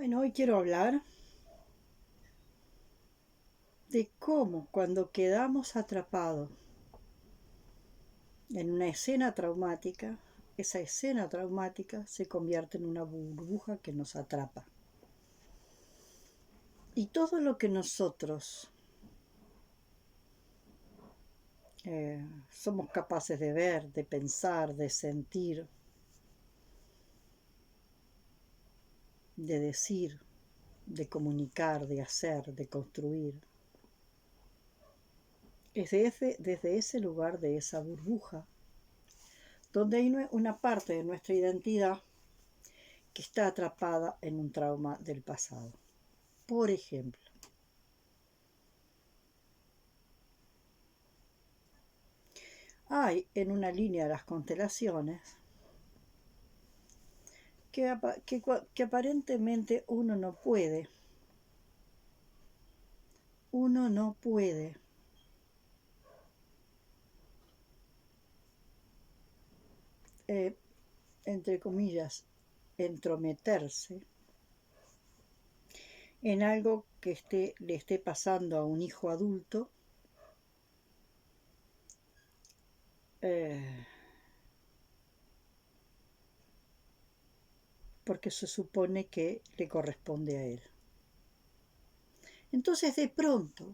Bueno, hoy quiero hablar de cómo cuando quedamos atrapados en una escena traumática, esa escena traumática se convierte en una burbuja que nos atrapa. Y todo lo que nosotros somos capaces de ver, de pensar, de sentir, de decir, de comunicar, de hacer, de construir, es desde ese lugar, de esa burbuja, donde hay una parte de nuestra identidad que está atrapada en un trauma del pasado. Por ejemplo, hay en una línea de las constelaciones que aparentemente uno no puede eh, entre comillas, entrometerse en algo que le esté pasando a un hijo adulto eh, porque se supone que le corresponde a él. Entonces, de pronto,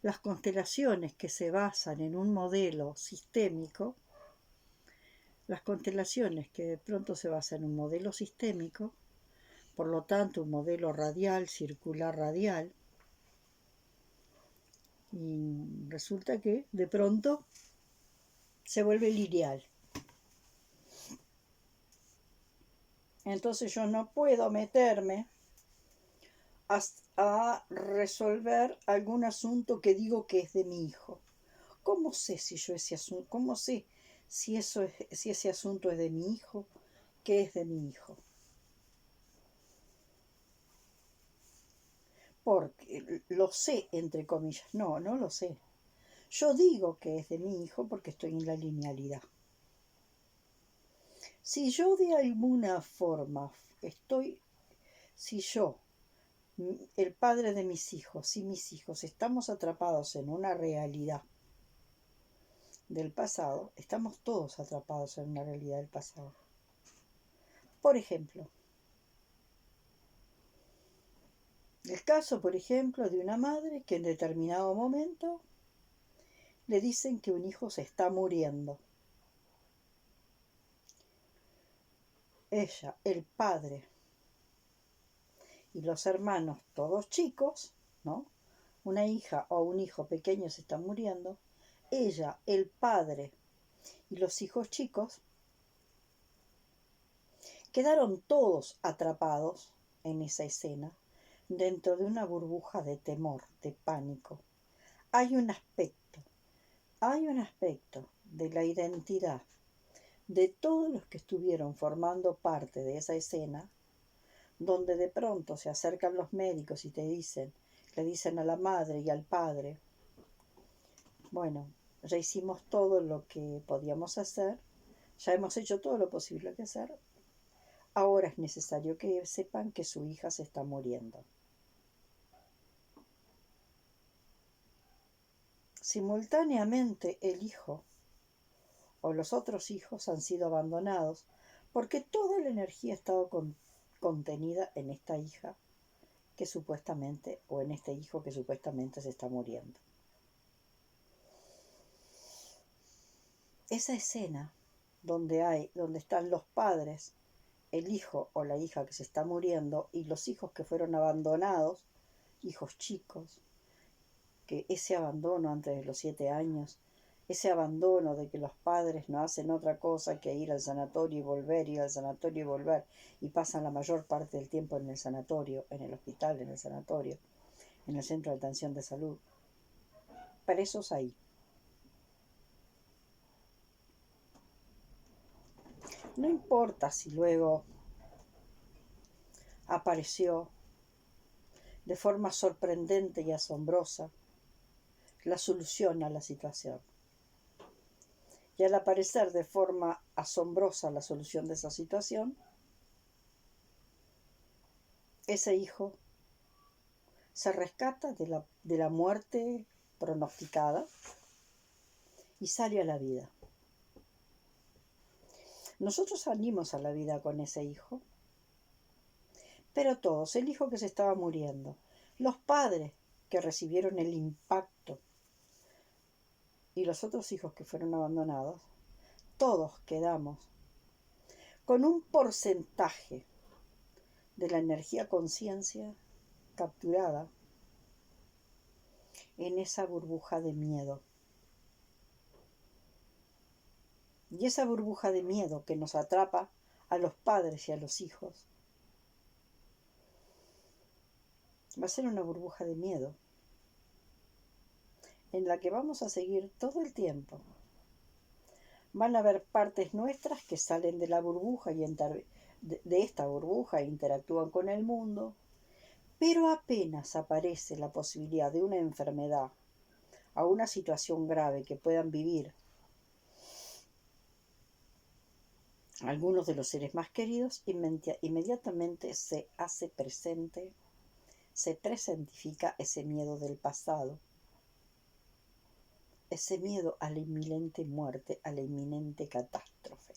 las constelaciones que se basan en un modelo sistémico, las constelaciones que de pronto se basan en un modelo sistémico, por lo tanto un modelo radial, circular radial, y resulta que de pronto se vuelve lineal. Entonces yo no puedo meterme a resolver algún asunto que digo que es de mi hijo. ¿Cómo sé si yo ese asunto, cómo sé si ese asunto es de mi hijo, que es de mi hijo? Porque lo sé, entre comillas. No, no lo sé. Yo digo que es de mi hijo porque estoy en la linealidad. Si yo de alguna forma si yo, el padre de mis hijos, si mis hijos estamos atrapados en una realidad del pasado, estamos todos atrapados en una realidad del pasado. Por ejemplo, el caso, por ejemplo, de una madre que en determinado momento le dicen que un hijo se está muriendo. Ella, el padre y los hermanos, todos chicos, ¿no? Una hija o un hijo pequeño se está muriendo. Ella, el padre y los hijos chicos quedaron todos atrapados en esa escena dentro de una burbuja de temor, de pánico. Hay un aspecto, hay un aspecto de la identidad de todos los que estuvieron formando parte de esa escena, donde de pronto se acercan los médicos y le dicen a la madre y al padre, bueno, ya hicimos todo lo que podíamos hacer, ya hemos hecho todo lo posible que hacer, ahora es necesario que sepan que su hija se está muriendo. Simultáneamente el hijo o los otros hijos han sido abandonados porque toda la energía ha estado contenida en esta hija que supuestamente, o en este hijo que supuestamente se está muriendo. Esa escena donde están los padres, el hijo o la hija que se está muriendo y los hijos que fueron abandonados, hijos chicos, que ese abandono antes de los 7 años, ese abandono de que los padres no hacen otra cosa que ir al sanatorio y volver, ir al sanatorio y volver, y pasan la mayor parte del tiempo en el sanatorio, en el hospital, en el sanatorio, en el centro de atención de salud, presos ahí. No importa si luego apareció de forma sorprendente y asombrosa la solución a la situación. Y al aparecer de forma asombrosa la solución de esa situación, ese hijo se rescata de la muerte pronosticada y sale a la vida. Nosotros salimos a la vida con ese hijo, pero todos, el hijo que se estaba muriendo, los padres que recibieron el impacto y los otros hijos que fueron abandonados, todos quedamos con un porcentaje de la energía conciencia capturada en esa burbuja de miedo. Y esa burbuja de miedo que nos atrapa a los padres y a los hijos va a ser una burbuja de miedo en la que vamos a seguir todo el tiempo. Van a haber partes nuestras que salen de la burbuja y de esta burbuja e interactúan con el mundo, pero apenas aparece la posibilidad de una enfermedad o una situación grave que puedan vivir algunos de los seres más queridos, inmediatamente se hace presente, se presentifica ese miedo del pasado, ese miedo a la inminente muerte, a la inminente catástrofe.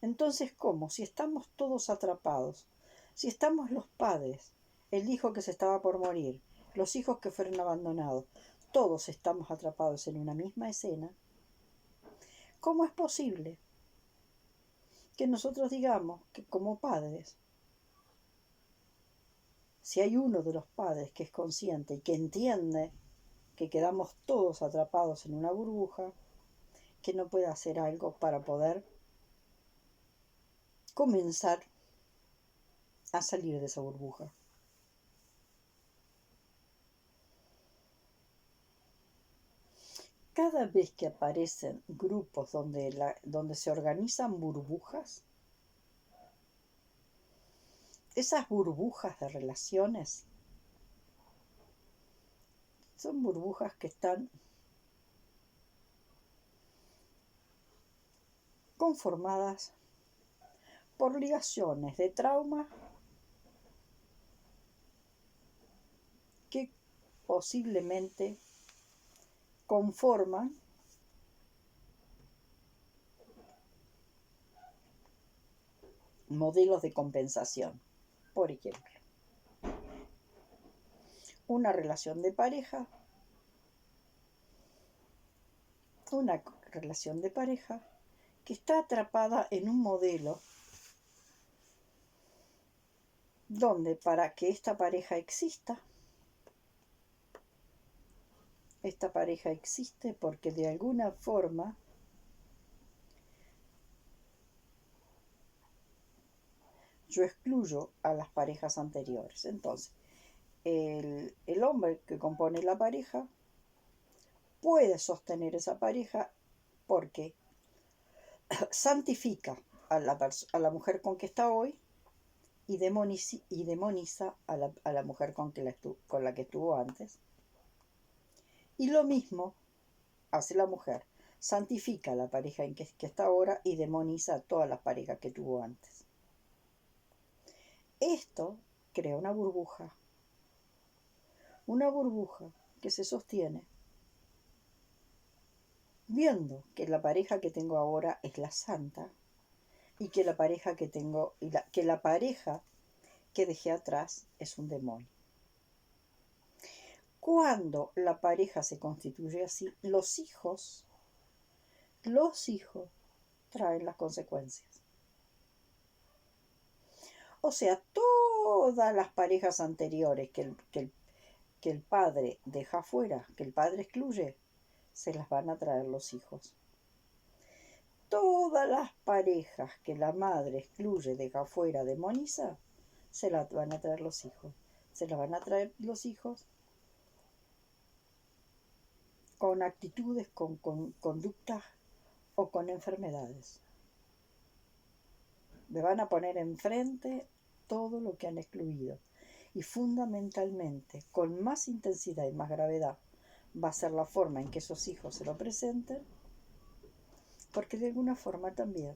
Entonces, ¿cómo? Si estamos todos atrapados, si estamos los padres, el hijo que se estaba por morir, los hijos que fueron abandonados, todos estamos atrapados en una misma escena, ¿cómo es posible que nosotros digamos que como padres, si hay uno de los padres que es consciente y que entiende que quedamos todos atrapados en una burbuja, que no puede hacer algo para poder comenzar a salir de esa burbuja? Cada vez que aparecen grupos donde se organizan burbujas, esas burbujas de relaciones son burbujas que están conformadas por ligaciones de trauma que posiblemente conforman modelos de compensación. Por ejemplo, una relación de pareja, que está atrapada en un modelo donde para que esta pareja exista, esta pareja existe porque de alguna forma yo excluyo a las parejas anteriores. Entonces, el hombre que compone la pareja puede sostener esa pareja porque santifica a la mujer con que está hoy y demoniza a la mujer con la que estuvo antes. Y lo mismo hace la mujer, santifica a la pareja en que está ahora y demoniza a todas las parejas que tuvo antes. Esto crea una burbuja que se sostiene viendo que la pareja que tengo ahora es la santa y que la pareja que tengo que la pareja que dejé atrás es un demonio. Cuando la pareja se constituye así, los hijos traen las consecuencias. O sea, todas las parejas anteriores que el padre deja fuera, que el padre excluye, se las van a traer los hijos. Todas las parejas que la madre excluye, deja fuera, demoniza, se las van a traer los hijos. Se las van a traer los hijos con actitudes, con conductas o con enfermedades. Me van a poner enfrente todo lo que han excluido. Y fundamentalmente, con más intensidad y más gravedad, va a ser la forma en que esos hijos se lo presenten, porque de alguna forma también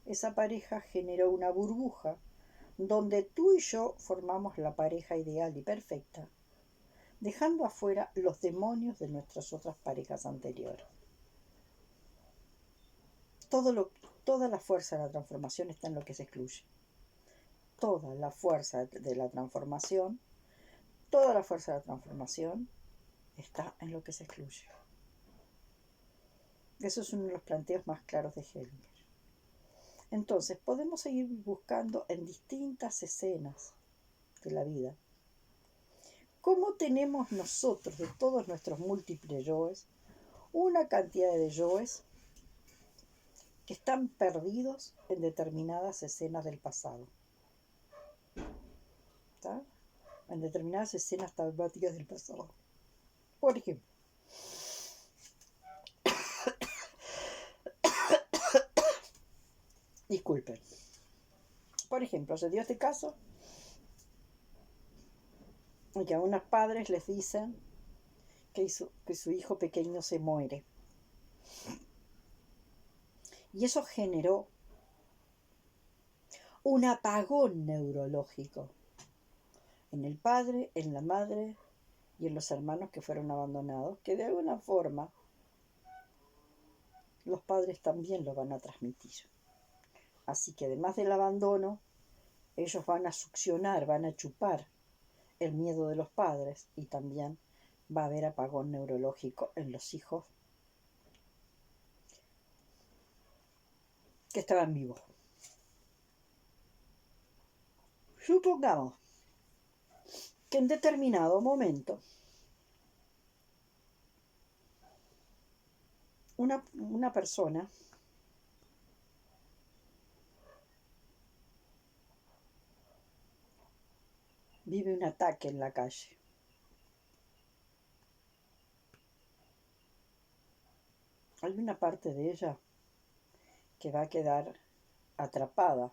esa pareja generó una burbuja donde tú y yo formamos la pareja ideal y perfecta, dejando afuera los demonios de nuestras otras parejas anteriores. Toda la fuerza de la transformación está en lo que se excluye. Toda la fuerza de la transformación, toda la fuerza de la transformación está en lo que se excluye. Eso es uno de los planteos más claros de Hellinger. Entonces, podemos seguir buscando en distintas escenas de la vida cómo tenemos nosotros, de todos nuestros múltiples yoes, una cantidad de yoes que están perdidos en determinadas escenas del pasado. ¿Está? En determinadas escenas traumáticas del pasado. Por ejemplo, disculpen. Por ejemplo, se dio este caso en que a unos padres les dicen que su hijo pequeño se muere. Y eso generó un apagón neurológico en el padre, en la madre y en los hermanos que fueron abandonados, que de alguna forma los padres también lo van a transmitir. Así que además del abandono, ellos van a succionar, van a chupar el miedo de los padres y también va a haber apagón neurológico en los hijos que estaban vivos. Supongamos que en determinado momento una persona vive un ataque en la calle. Hay una parte de ella que va a quedar atrapada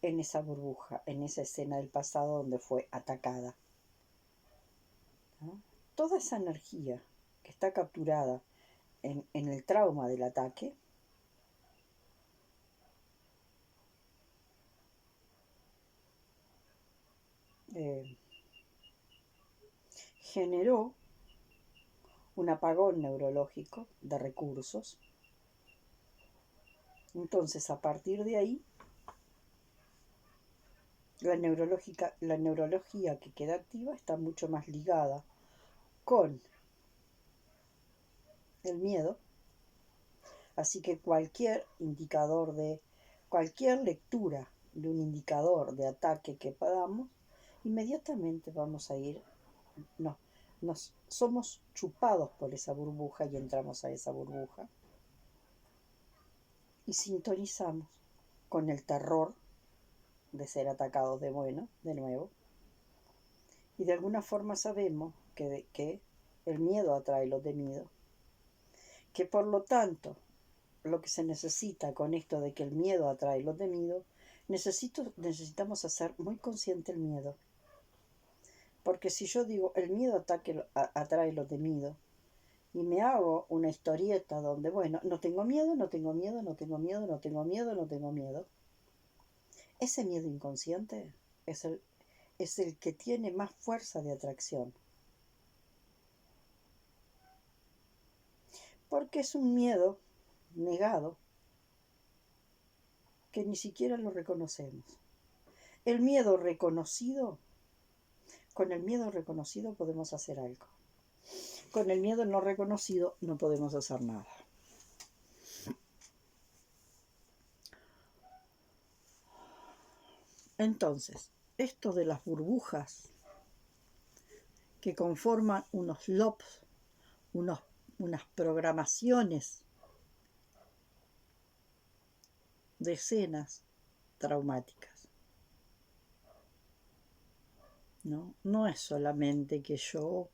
en esa burbuja, en esa escena del pasado donde fue atacada. ¿No? Toda esa energía que está capturada en el trauma del ataque generó un apagón neurológico de recursos. Entonces, a partir de ahí, la neurología que queda activa está mucho más ligada con el miedo. Así que cualquier lectura de un indicador de ataque que podamos, inmediatamente vamos a ir, somos chupados por esa burbuja y entramos a esa burbuja y sintonizamos con el terror de ser atacados de nuevo, y de alguna forma sabemos que el miedo atrae lo temido, que por lo tanto lo que se necesita con esto de que el miedo atrae lo temido, necesitamos hacer muy consciente el miedo. Porque si yo digo el miedo atrae lo temido, y me hago una historieta donde, bueno, no tengo miedo, no tengo miedo, no tengo miedo, no tengo miedo, no tengo miedo, ese miedo inconsciente es el que tiene más fuerza de atracción. Porque es un miedo negado que ni siquiera lo reconocemos. El miedo reconocido, con el miedo reconocido podemos hacer algo. Con el miedo no reconocido no podemos hacer nada. Entonces, esto de las burbujas que conforman unos loops, unas programaciones de escenas traumáticas. No es solamente que yo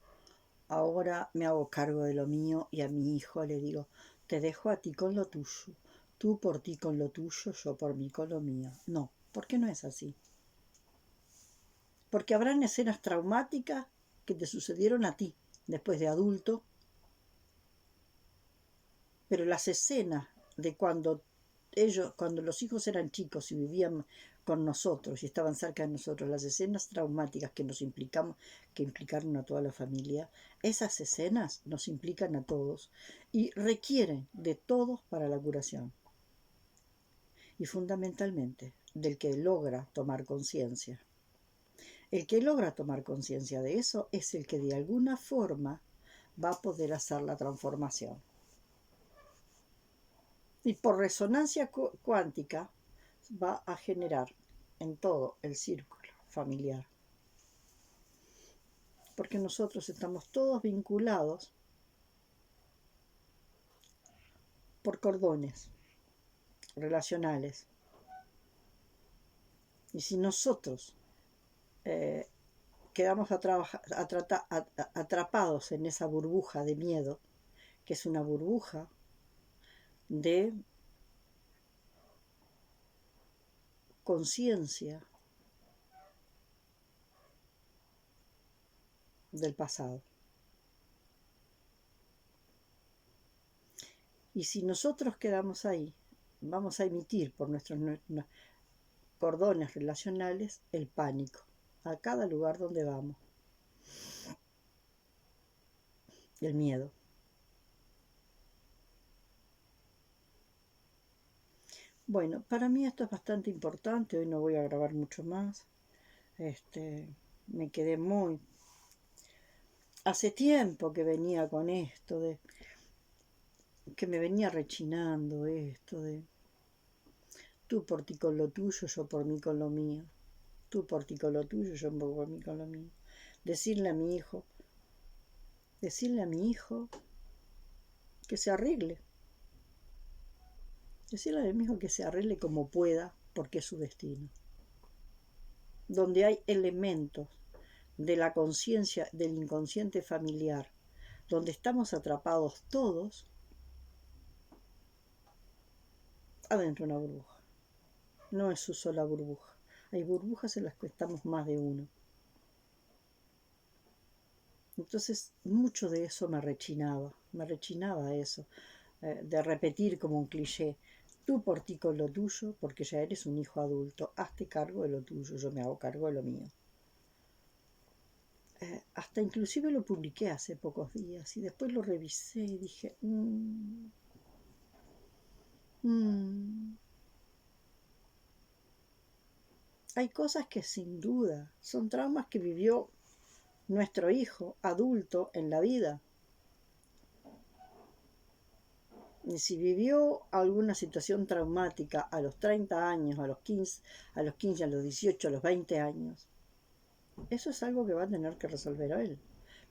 ahora me hago cargo de lo mío y a mi hijo le digo, te dejo a ti con lo tuyo, tú por ti con lo tuyo, yo por mí con lo mío. No, porque no es así. Porque habrán escenas traumáticas que te sucedieron a ti después de adulto, pero las escenas de cuando ellos, cuando los hijos eran chicos y vivían con nosotros y estaban cerca de nosotros, las escenas traumáticas que implicaron a toda la familia, esas escenas nos implican a todos y requieren de todos para la curación. Y fundamentalmente del que logra tomar conciencia. El que logra tomar conciencia de eso es el que de alguna forma va a poder hacer la transformación. Y por resonancia cuántica va a generar en todo el círculo familiar. Porque nosotros estamos todos vinculados por cordones relacionales. Y si nosotros quedamos atrapados en esa burbuja de miedo, que es una burbuja de conciencia del pasado. Y si nosotros quedamos ahí, vamos a emitir por nuestros cordones relacionales el pánico a cada lugar donde vamos. El miedo. Bueno, para mí esto es bastante importante. Hoy no voy a grabar mucho más. Me quedé muy... Hace tiempo que venía con esto de... que me venía rechinando esto de... Tú por ti con lo tuyo, yo por mí con lo mío. Tú por ti con lo tuyo, yo por mí con lo mío. Decirle a mi hijo que se arregle. Decirle a mi hijo que se arregle como pueda, porque es su destino. Donde hay elementos de la conciencia, del inconsciente familiar, donde estamos atrapados todos, adentro de una burbuja. No es su sola burbuja. Hay burbujas en las que estamos más de uno. Entonces, mucho de eso me rechinaba eso, de repetir como un cliché, tú por ti con lo tuyo, porque ya eres un hijo adulto, hazte cargo de lo tuyo, yo me hago cargo de lo mío. Hasta inclusive lo publiqué hace pocos días y después lo revisé y dije, hay cosas que sin duda son traumas que vivió nuestro hijo adulto en la vida. Y si vivió alguna situación traumática a los 30 años, a los 15, a los 18, a los 20 años, eso es algo que va a tener que resolver a él.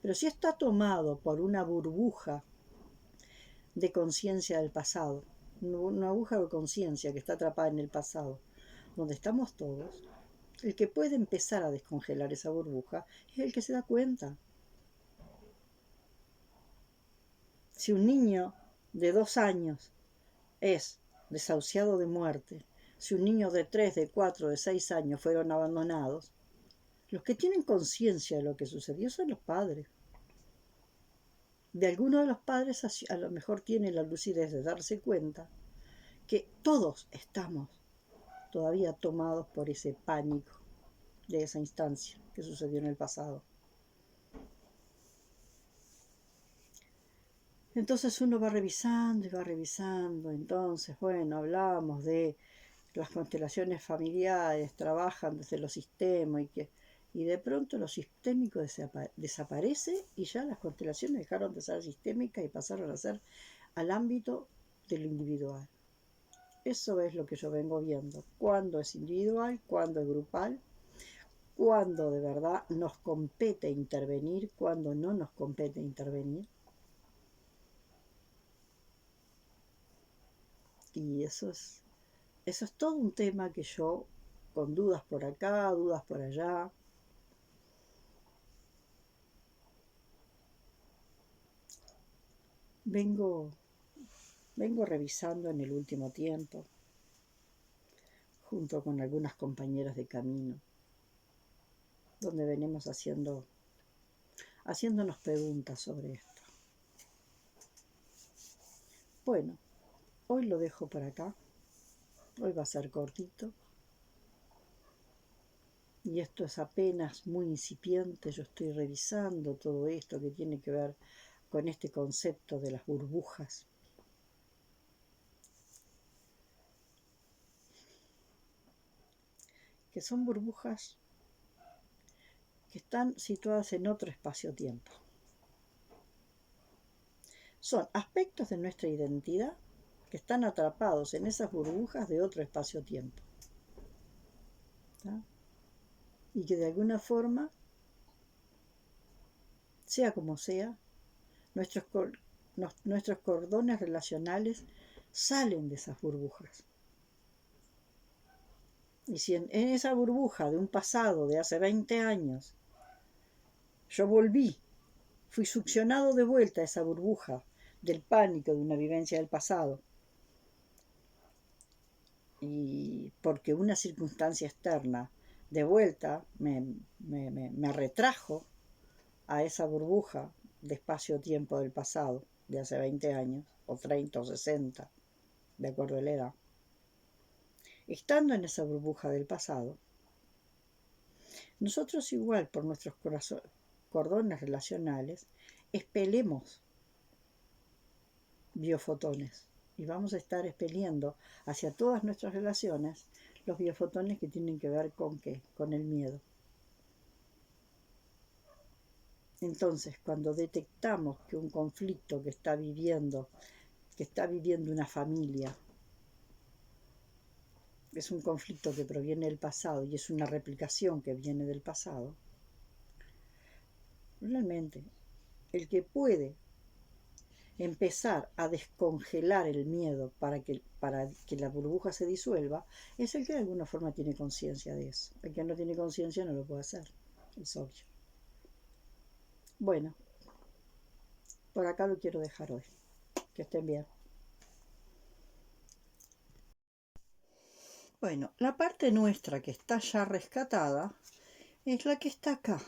Pero si está tomado por una burbuja de conciencia del pasado, una burbuja de conciencia que está atrapada en el pasado, donde estamos todos, el que puede empezar a descongelar esa burbuja es el que se da cuenta. Si un niño de 2 años es desahuciado de muerte, si un niño de 3, de 4, de 6 años fueron abandonados, los que tienen conciencia de lo que sucedió son los padres. De alguno de los padres a lo mejor tiene la lucidez de darse cuenta que todos estamos todavía tomados por ese pánico de esa instancia que sucedió en el pasado. Entonces uno va revisando y va revisando. Entonces, bueno, hablamos de las constelaciones familiares, trabajan desde los sistemas y de pronto lo sistémico desaparece y ya las constelaciones dejaron de ser sistémicas y pasaron a ser al ámbito de lo individual. Eso es lo que yo vengo viendo. Cuándo es individual, cuándo es grupal, cuándo de verdad nos compete intervenir, cuándo no nos compete intervenir. Y eso es todo un tema que yo, con dudas por acá, dudas por allá, vengo revisando en el último tiempo, junto con algunas compañeras de camino, donde venimos haciéndonos preguntas sobre esto. Bueno, hoy lo dejo por acá. Hoy va a ser cortito. Y esto es apenas muy incipiente. Yo estoy revisando todo esto que tiene que ver con este concepto de las burbujas. Que son burbujas que están situadas en otro espacio-tiempo. Son aspectos de nuestra identidad que están atrapados en esas burbujas de otro espacio-tiempo. Y que de alguna forma, sea como sea, nuestros cordones relacionales salen de esas burbujas. Y si en esa burbuja de un pasado de hace 20 años yo fui succionado de vuelta a esa burbuja del pánico de una vivencia del pasado, y porque una circunstancia externa de vuelta me retrajo a esa burbuja de espacio-tiempo del pasado, de hace 20 años, o 30 o 60, de acuerdo a la edad. Estando en esa burbuja del pasado, nosotros igual por nuestros cordones relacionales expelemos biofotones y vamos a estar expeliendo hacia todas nuestras relaciones los biofotones que tienen que ver con ¿qué? Con el miedo. Entonces, cuando detectamos que un conflicto que está viviendo una familia, es un conflicto que proviene del pasado y es una replicación que viene del pasado, realmente el que puede empezar a descongelar el miedo para que la burbuja se disuelva es el que de alguna forma tiene conciencia de eso. El que no tiene conciencia no lo puede hacer, es obvio. Bueno, por acá lo quiero dejar hoy. Que estén bien. Bueno, la parte nuestra que está ya rescatada es la que está acá,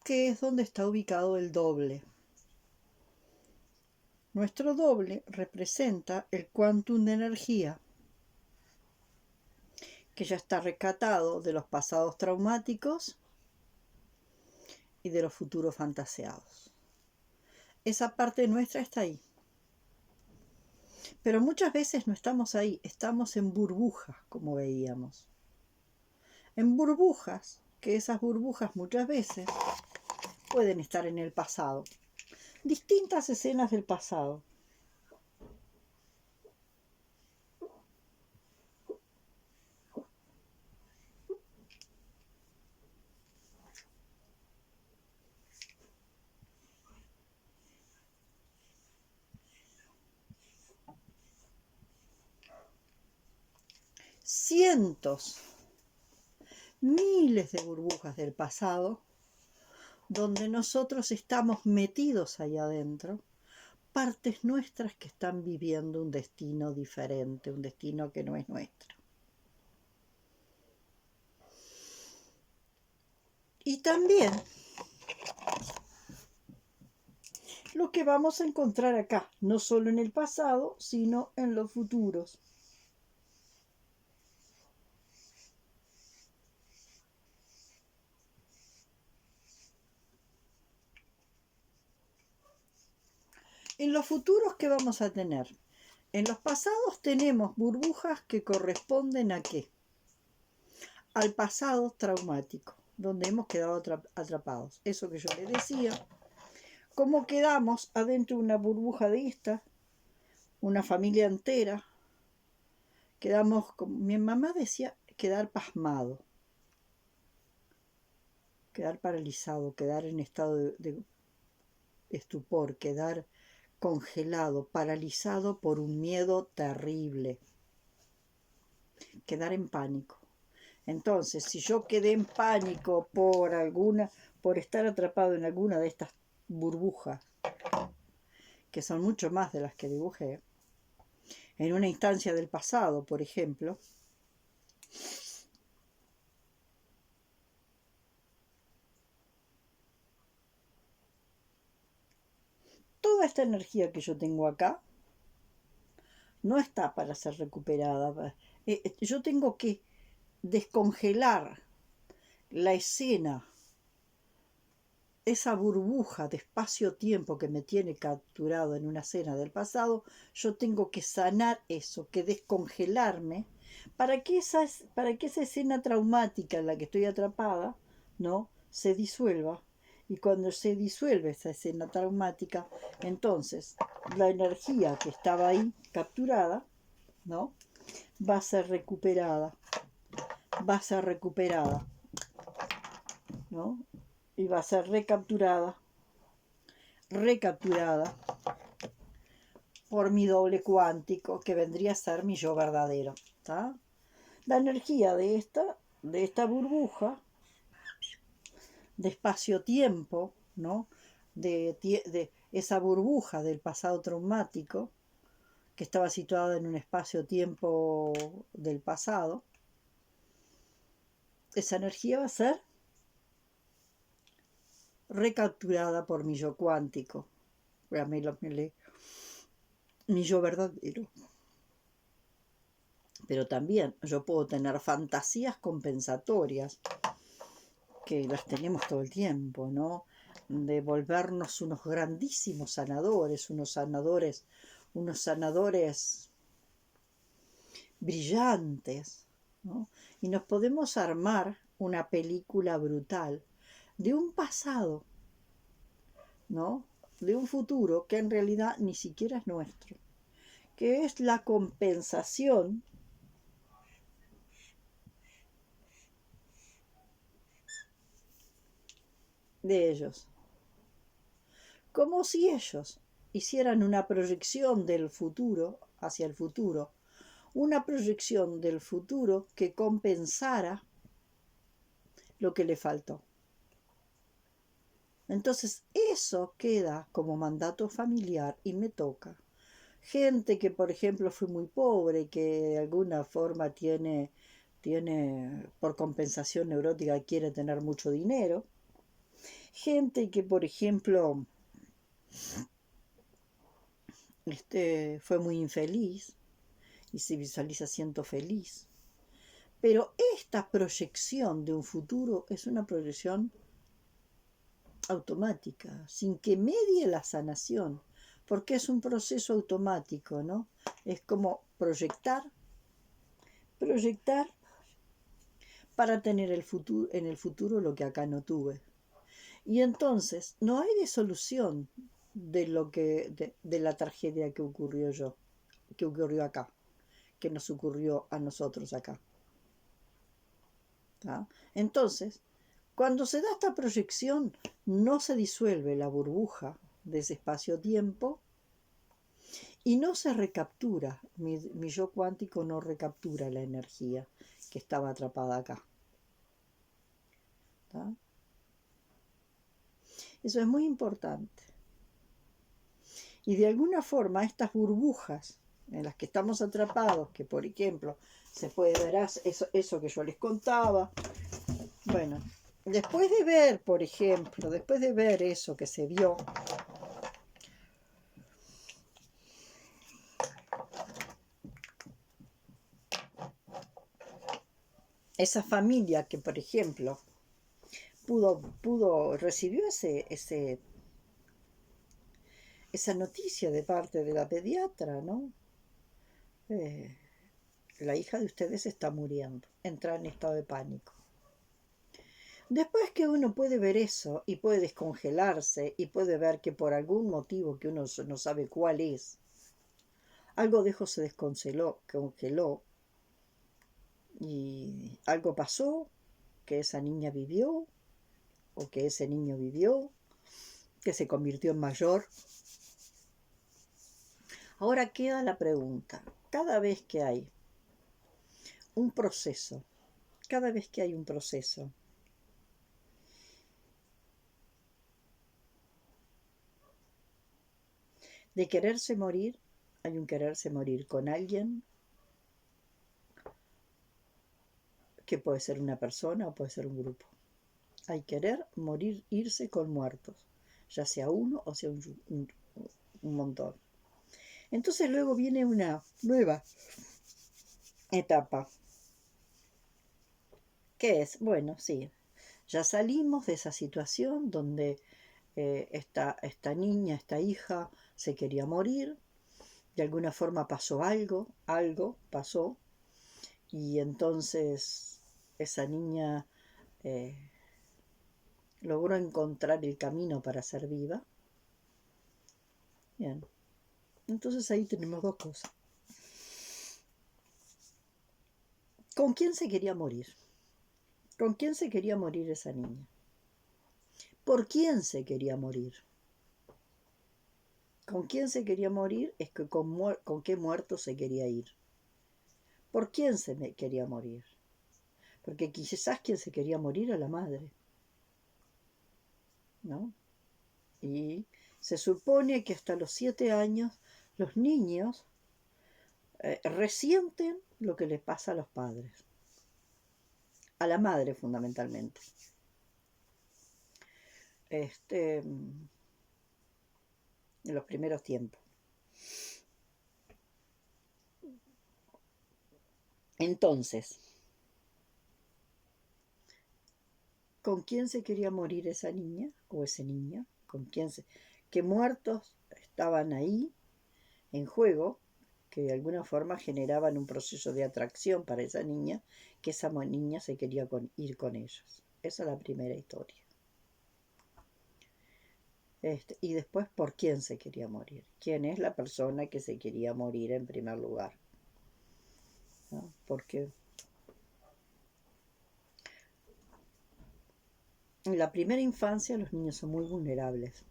que es donde está ubicado el doble. Nuestro doble representa el quantum de energía, que ya está rescatado de los pasados traumáticos y de los futuros fantaseados. Esa parte nuestra está ahí. Pero muchas veces no estamos ahí, estamos en burbujas, como veíamos. En burbujas, que esas burbujas muchas veces pueden estar en el pasado. Distintas escenas del pasado. Cientos, miles de burbujas del pasado, donde nosotros estamos metidos ahí adentro, partes nuestras que están viviendo un destino diferente, un destino que no es nuestro. Y también lo que vamos a encontrar acá, no solo en el pasado, sino en los futuros. En los futuros, ¿qué vamos a tener? En los pasados tenemos burbujas que corresponden ¿a qué? Al pasado traumático, donde hemos quedado atrapados. Eso que yo les decía, cómo quedamos adentro de una burbuja de esta, una familia entera, quedamos, como mi mamá decía, quedar pasmado, quedar paralizado, quedar en estado de estupor, quedar congelado, paralizado por un miedo terrible, quedar en pánico. Entonces, si yo quedé en pánico por estar atrapado en alguna de estas burbujas, que son mucho más de las que dibujé, en una instancia del pasado, por ejemplo, toda esta energía que yo tengo acá no está para ser recuperada. Yo tengo que descongelar la escena, esa burbuja de espacio-tiempo que me tiene capturado en una escena del pasado. Yo tengo que sanar eso, que descongelarme para que esa escena traumática en la que estoy atrapada, ¿no?, se disuelva. Y cuando se disuelve esa escena traumática, entonces la energía que estaba ahí capturada, ¿no?, va a ser recuperada, va a ser recuperada, ¿no? Y va a ser recapturada por mi doble cuántico, que vendría a ser mi yo verdadero. ¿Tá? La energía de esta burbuja, de espacio-tiempo, ¿no?, de esa burbuja del pasado traumático, que estaba situada en un espacio-tiempo del pasado, esa energía va a ser recapturada por mi yo cuántico, mi yo verdadero. Pero también yo puedo tener fantasías compensatorias, que las tenemos todo el tiempo, ¿no?, de volvernos unos grandísimos sanadores, unos sanadores brillantes, ¿no? Y nos podemos armar una película brutal de un pasado, ¿no?, de un futuro que en realidad ni siquiera es nuestro, que es la compensación de ellos, como si ellos hicieran una proyección del futuro hacia el futuro, una proyección del futuro que compensara lo que le faltó. Entonces eso queda como mandato familiar y me toca. Gente que, por ejemplo, fue muy pobre, que de alguna forma tiene por compensación neurótica, quiere tener mucho dinero. Gente que, por ejemplo, fue muy infeliz y se visualiza siendo feliz. Pero esta proyección de un futuro es una proyección automática, sin que medie la sanación, porque es un proceso automático, ¿no? Es como proyectar para tener en el futuro lo que acá no tuve. Y entonces no hay disolución de la tragedia que ocurrió acá, que nos ocurrió a nosotros acá. ¿Tá? Entonces, cuando se da esta proyección, no se disuelve la burbuja de ese espacio-tiempo y no se recaptura. Mi yo cuántico no recaptura la energía que estaba atrapada acá. ¿Tá? Eso es muy importante. Y de alguna forma estas burbujas en las que estamos atrapados, que por ejemplo se puede ver eso que yo les contaba, bueno, después de ver, por ejemplo, después de ver eso que se vio, esa familia que, por ejemplo, recibió esa noticia de parte de la pediatra, ¿no? La hija de ustedes está muriendo, entra en estado de pánico. Después que uno puede ver eso y puede descongelarse y puede ver que por algún motivo que uno no sabe cuál es, algo de eso se congeló y algo pasó que esa niña vivió o que ese niño vivió, que se convirtió en mayor. Ahora queda la pregunta, cada vez que hay un proceso, de quererse morir, hay un quererse morir con alguien, que puede ser una persona o puede ser un grupo. Hay querer morir, irse con muertos, ya sea uno o sea un montón. Entonces luego viene una nueva etapa, que es, bueno, sí, ya salimos de esa situación donde esta niña, esta hija, se quería morir, de alguna forma pasó algo pasó, y entonces esa niña eh, logró encontrar el camino para ser viva. Bien, entonces ahí tenemos dos cosas. ¿Con quién se quería morir? ¿Con quién se quería morir esa niña? ¿Por quién se quería morir? ¿Con quién se quería morir? Es que con qué muerto se quería ir. ¿Por quién se quería morir? Porque quizás quien se quería morir era la madre, ¿no? Y se supone que hasta los 7 años los niños resienten lo que les pasa a los padres, a la madre fundamentalmente. En los primeros tiempos. Entonces, ¿con quién se quería morir esa niña o ese niño? ¿Qué muertos estaban ahí en juego, que de alguna forma generaban un proceso de atracción para esa niña, que esa niña se quería ir con ellos? Esa es la primera historia. Y después, ¿por quién se quería morir? ¿Quién es la persona que se quería morir en primer lugar? ¿No? Porque en la primera infancia los niños son muy vulnerables.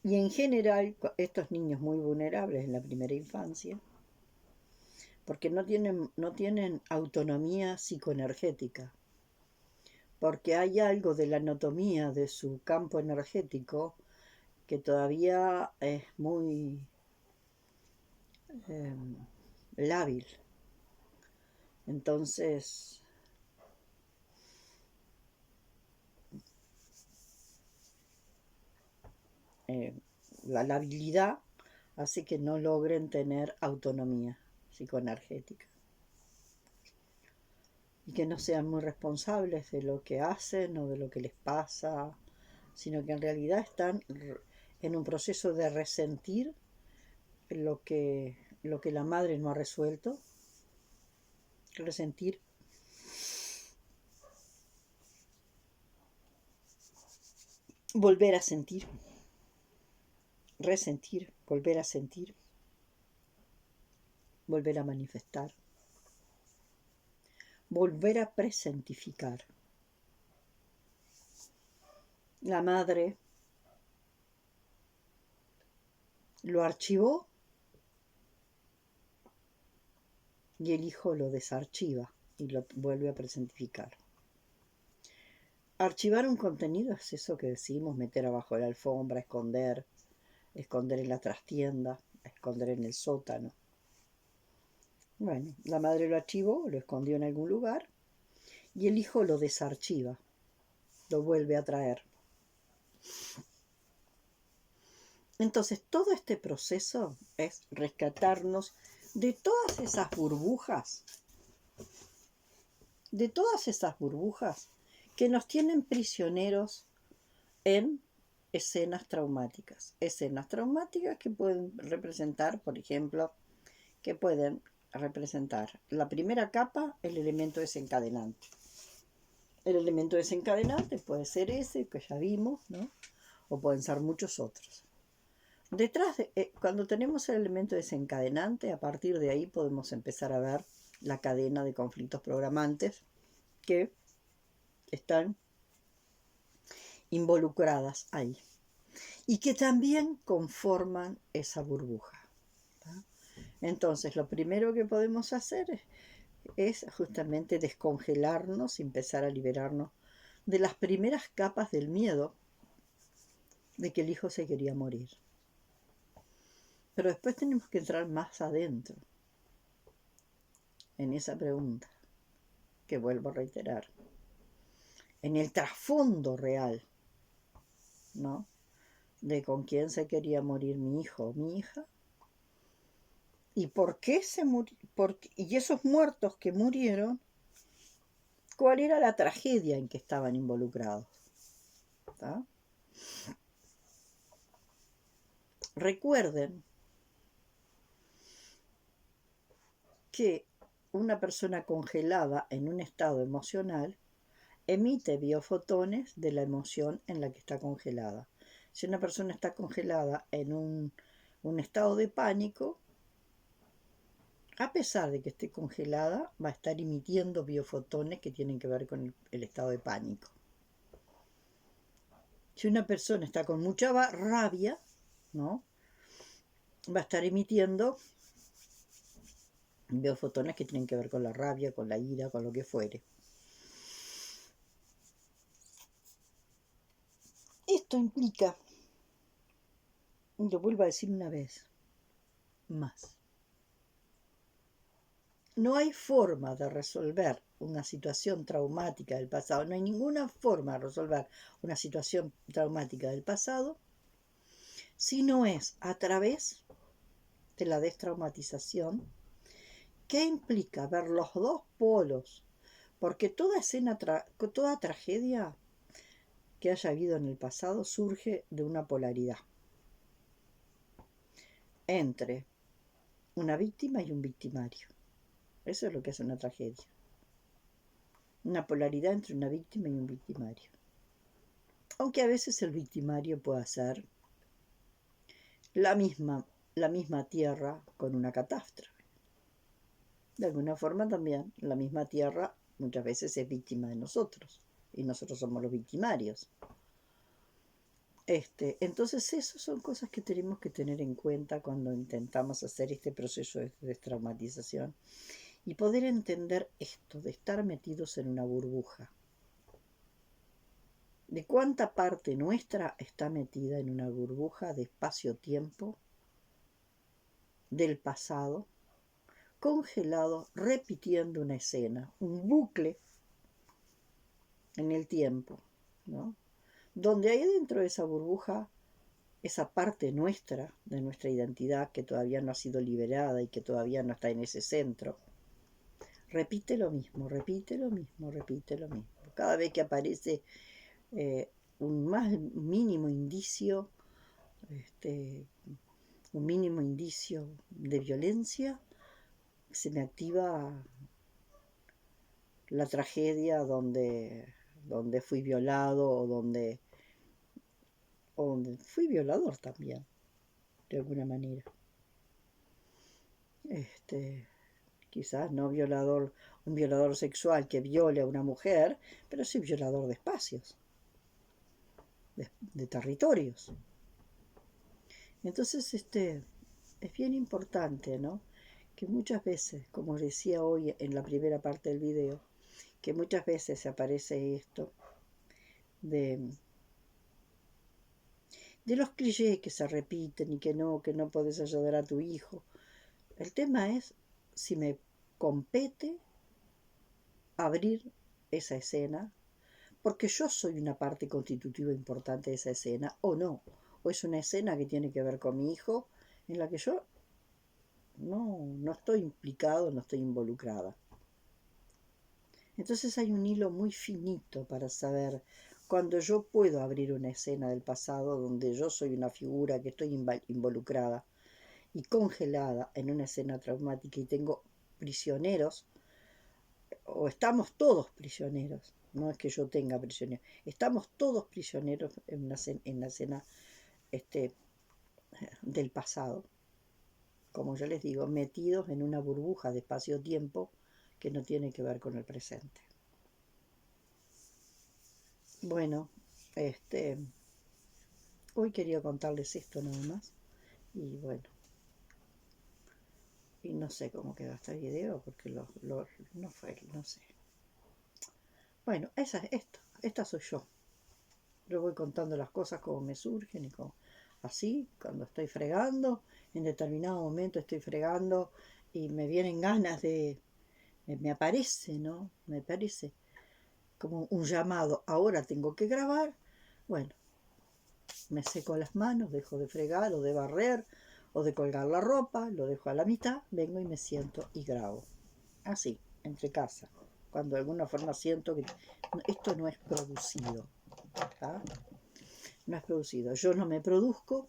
Y en general, estos niños muy vulnerables en la primera infancia, porque no tienen autonomía psicoenergética, porque hay algo de la anatomía de su campo energético que todavía es muy eh, lábil. Entonces, eh, la labilidad hace que no logren tener autonomía psicoenergética y que no sean muy responsables de lo que hacen o de lo que les pasa, sino que en realidad están en un proceso de resentir lo que la madre no ha resuelto, resentir, volver a sentir, resentir, volver a sentir, volver a manifestar, volver a presentificar. La madre lo archivó y el hijo lo desarchiva y lo vuelve a presentificar. Archivar un contenido es eso que decimos, meter abajo de la alfombra, esconder en la trastienda, esconder en el sótano. Bueno, la madre lo archivó, lo escondió en algún lugar y el hijo lo desarchiva, lo vuelve a traer. Entonces, todo este proceso es rescatarnos de todas esas burbujas, que nos tienen prisioneros en escenas traumáticas que pueden representar, por ejemplo, la primera capa, el elemento desencadenante. El elemento desencadenante puede ser ese que ya vimos, ¿no? O pueden ser muchos otros. Cuando tenemos el elemento desencadenante, a partir de ahí podemos empezar a ver la cadena de conflictos programantes que están involucradas ahí y que también conforman esa burbuja. Entonces, lo primero que podemos hacer es justamente descongelarnos y empezar a liberarnos de las primeras capas del miedo de que el hijo se quería morir. Pero después tenemos que entrar más adentro en esa pregunta, que vuelvo a reiterar, en el trasfondo real, ¿no? de con quién se quería morir mi hijo o mi hija, y por qué se murió, y esos muertos que murieron, cuál era la tragedia en que estaban involucrados. ¿Tá? Recuerden que una persona congelada en un estado emocional emite biofotones de la emoción en la que está congelada. Si una persona está congelada en un estado de pánico, a pesar de que esté congelada, va a estar emitiendo biofotones que tienen que ver con el estado de pánico. Si una persona está con mucha rabia, ¿no?, va a estar emitiendo biofotones que tienen que ver con la rabia, con la ira, con lo que fuere. Esto implica, lo vuelvo a decir una vez más, no hay forma de resolver una situación traumática del pasado, no hay ninguna forma de resolver una situación traumática del pasado si no es a través de la destraumatización, que implica ver los dos polos, porque toda tragedia que haya habido en el pasado surge de una polaridad entre una víctima y un victimario. Eso es lo que es una tragedia. Una polaridad entre una víctima y un victimario. Aunque a veces el victimario pueda ser la misma tierra con una catástrofe. De alguna forma también la misma tierra muchas veces es víctima de nosotros y nosotros somos los victimarios. Entonces esas son cosas que tenemos que tener en cuenta cuando intentamos hacer este proceso de destraumatización y poder entender esto de estar metidos en una burbuja, de cuánta parte nuestra está metida en una burbuja de espacio-tiempo del pasado, congelado, repitiendo una escena, un bucle en el tiempo, ¿no?, donde hay dentro de esa burbuja esa parte nuestra, de nuestra identidad, que todavía no ha sido liberada y que todavía no está en ese centro, repite lo mismo, repite lo mismo, repite lo mismo. Cada vez que aparece un más mínimo indicio, un mínimo indicio de violencia, se me activa la tragedia donde fui violado o donde fui violador también, de alguna manera. Quizás no un violador sexual que viole a una mujer, pero sí violador de espacios, de territorios. Entonces, es bien importante, ¿no?, que muchas veces, como decía hoy en la primera parte del video, que muchas veces aparece esto de los clichés que se repiten y que no podés ayudar a tu hijo. El tema es si me compete abrir esa escena, porque yo soy una parte constitutiva importante de esa escena, o no, o es una escena que tiene que ver con mi hijo, en la que yo no estoy implicado, no estoy involucrada. Entonces hay un hilo muy finito para saber cuando yo puedo abrir una escena del pasado donde yo soy una figura que estoy involucrada y congelada en una escena traumática y tengo prisioneros, o estamos todos prisioneros, no es que yo tenga prisioneros, estamos todos prisioneros en la escena del pasado, como yo les digo, metidos en una burbuja de espacio-tiempo que no tiene que ver con el presente. Bueno, hoy quería contarles esto nada más, y bueno, y no sé cómo quedó este video porque no fue, no sé. Bueno, esta soy yo. Yo voy contando las cosas como me surgen y como así, cuando estoy fregando, en determinado momento estoy fregando y me vienen ganas me aparece, ¿no? Me parece como un llamado, ahora tengo que grabar. Bueno, me seco las manos, dejo de fregar o de barrer o de colgar la ropa, lo dejo a la mitad, vengo y me siento y grabo. Así, entre casa. Cuando de alguna forma siento que esto no es producido. ¿Tá? No es producido. Yo no me produzco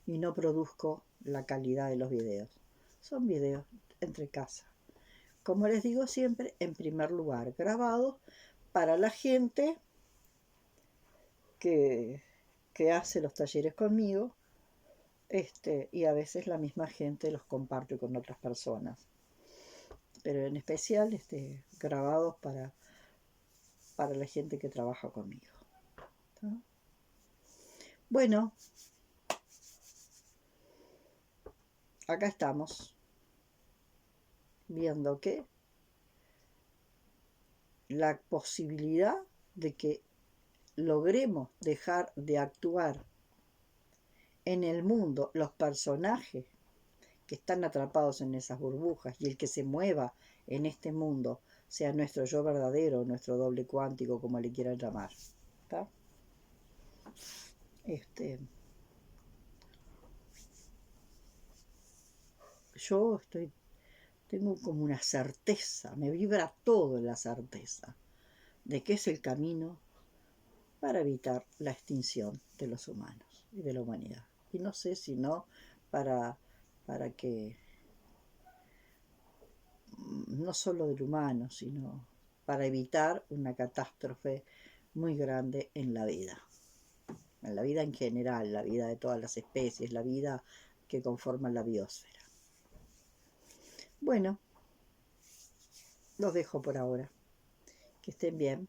y no produzco la calidad de los videos. Son videos entre casa. Como les digo siempre, en primer lugar, grabados para la gente que hace los talleres conmigo, y a veces la misma gente los comparte con otras personas. Pero en especial grabados para la gente que trabaja conmigo. ¿Tá? Bueno, acá estamos viendo que la posibilidad de que logremos dejar de actuar en el mundo los personajes que están atrapados en esas burbujas y el que se mueva en este mundo sea nuestro yo verdadero, nuestro doble cuántico, como le quieran llamar. ¿Tá? Yo tengo como una certeza, me vibra todo la certeza de que es el camino para evitar la extinción de los humanos y de la humanidad. Y no sé si no para que, no solo del humano, sino para evitar una catástrofe muy grande en la vida en general, la vida de todas las especies, la vida que conforma la biosfera. Bueno, los dejo por ahora. Que estén bien.